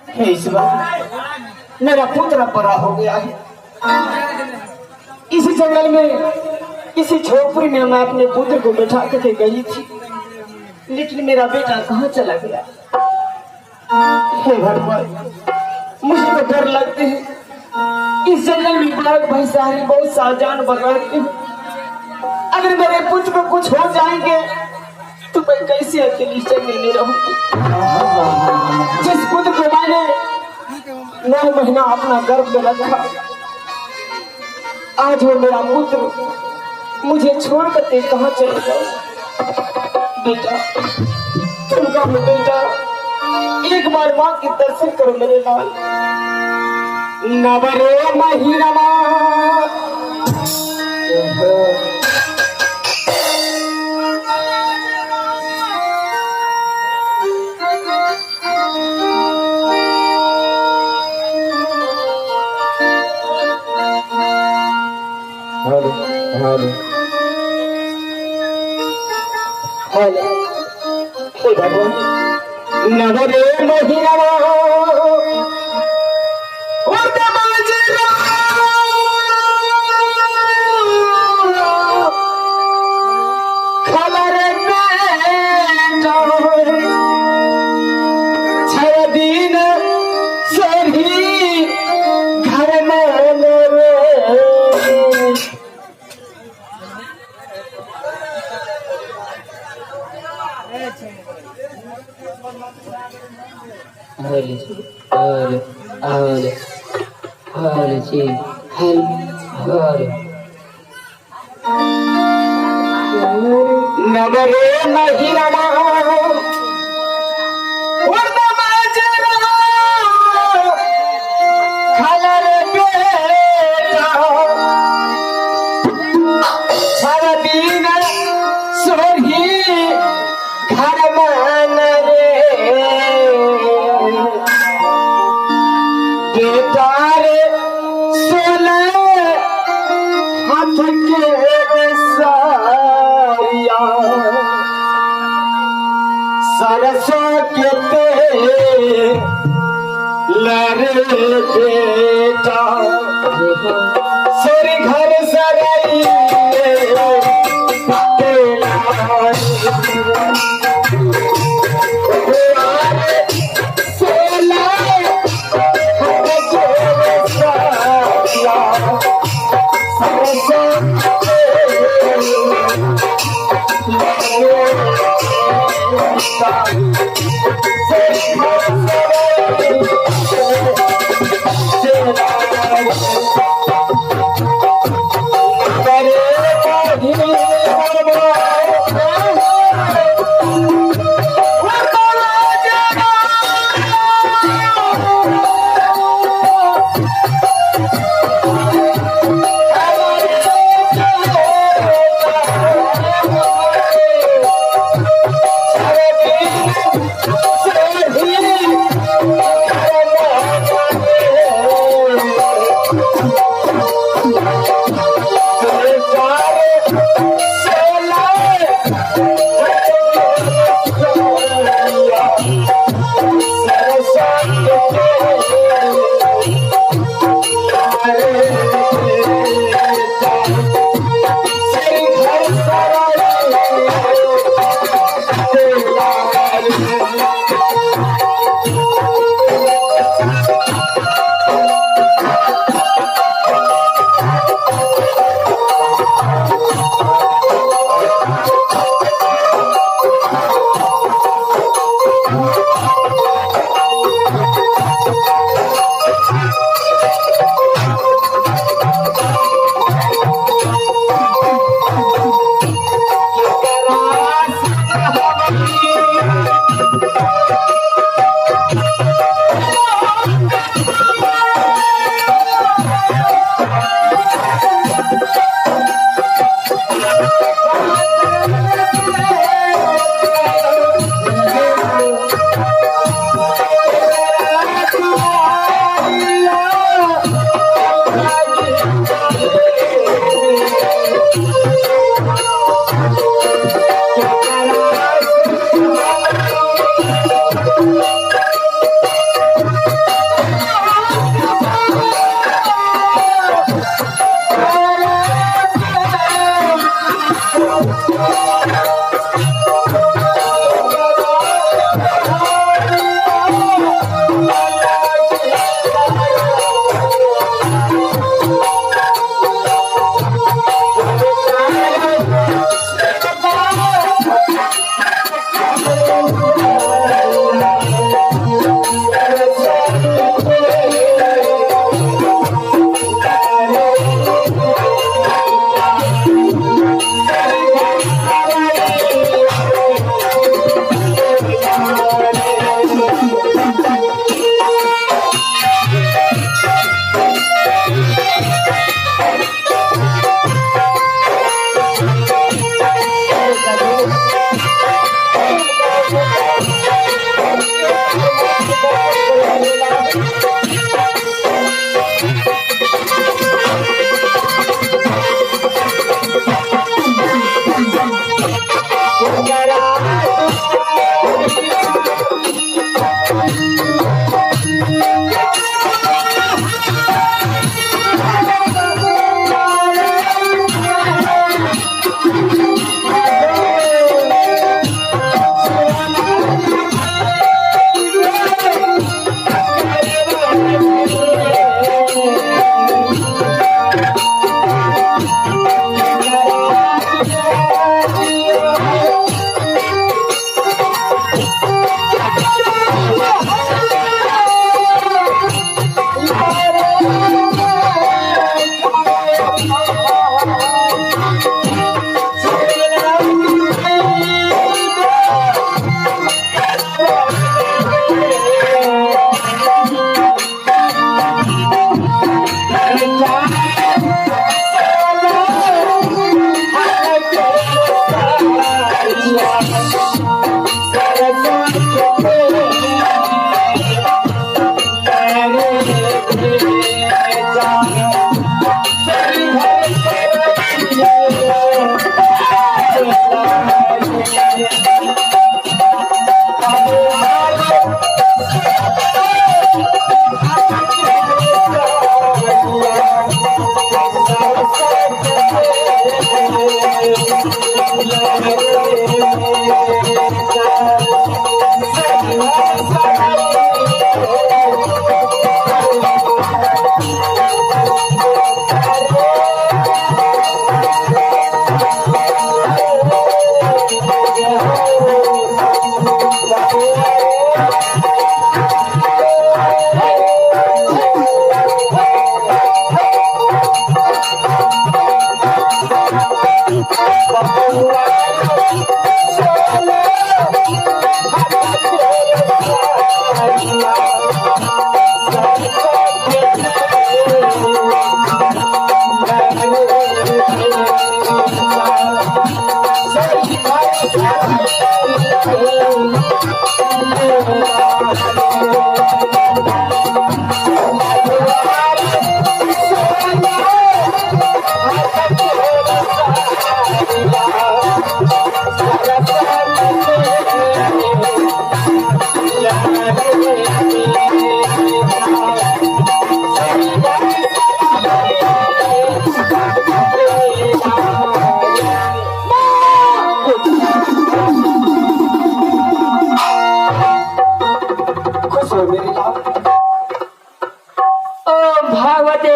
हे ईश्वर, मेरा पुत्र बड़ा हो गया है। इसी जंगल में, इसी झोपड़ी में मैं अपने पुत्र को बैठा करके गई थी, लेकिन मेरा बेटा कहाँ चला गया? हे भगवान, मुझे तो डर लगते हैं। इस जंगल में बाघ भैंसारी बहुत सा जानवर रहते हैं। अगर मेरे पुत्र को कुछ हो जाएंगे तो मैं कैसे अकेली जंगल में रहूंगी? जिस पुत्र को मैंने 9 महीना अपना गर्भ में रखा, आज वो मेरा पुत्र मुझे छोड़कर ते कहाँ चले जाओ? बेटा, तुम कहो बेटा, एक बार माँ की दर्शन करो मेरे लाल। नवरे महीना नवरे महीना नवरे महीना सरसों के लरे बेटा सोरी घर सराई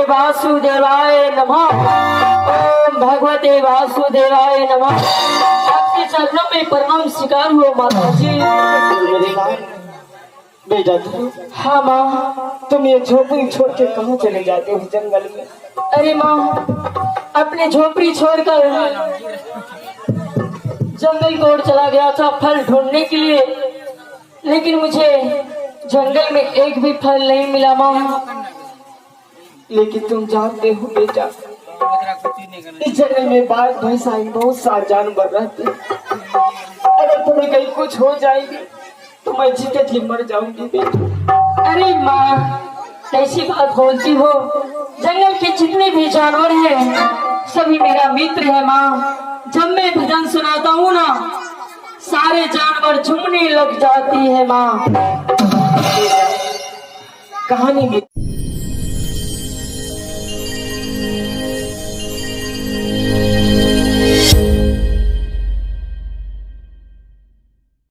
वासुदेवाय नमः। ओम भगवते वासुदेवाय नमः। आपके चरणों में प्रणाम स्वीकार हो माता जी। बेटा तू, हाँ माँ। तुम ये झोपड़ी छोड़ के कहाँ चले जाते हो जंगल में? अरे माँ, अपने झोपड़ी छोड़कर जंगल की ओर चला गया था फल ढूंढने के लिए, लेकिन मुझे जंगल में एक भी फल नहीं मिला माँ। लेकिन तुम जानते हो बेटा, इस जंगल में बाघ भैंसा बहुत सारे जानवर रहते हैं। अगर तुम्हें कहीं कुछ हो जाएगी तो मैं जीते जी मर जाऊंगी बेटा। अरे माँ, कैसी बात बोलती हो? जंगल के जितने भी जानवर हैं सभी मेरा मित्र है माँ। जब मैं भजन सुनाता हूँ ना, सारे जानवर झूमने लग जाती है माँ। कहानी में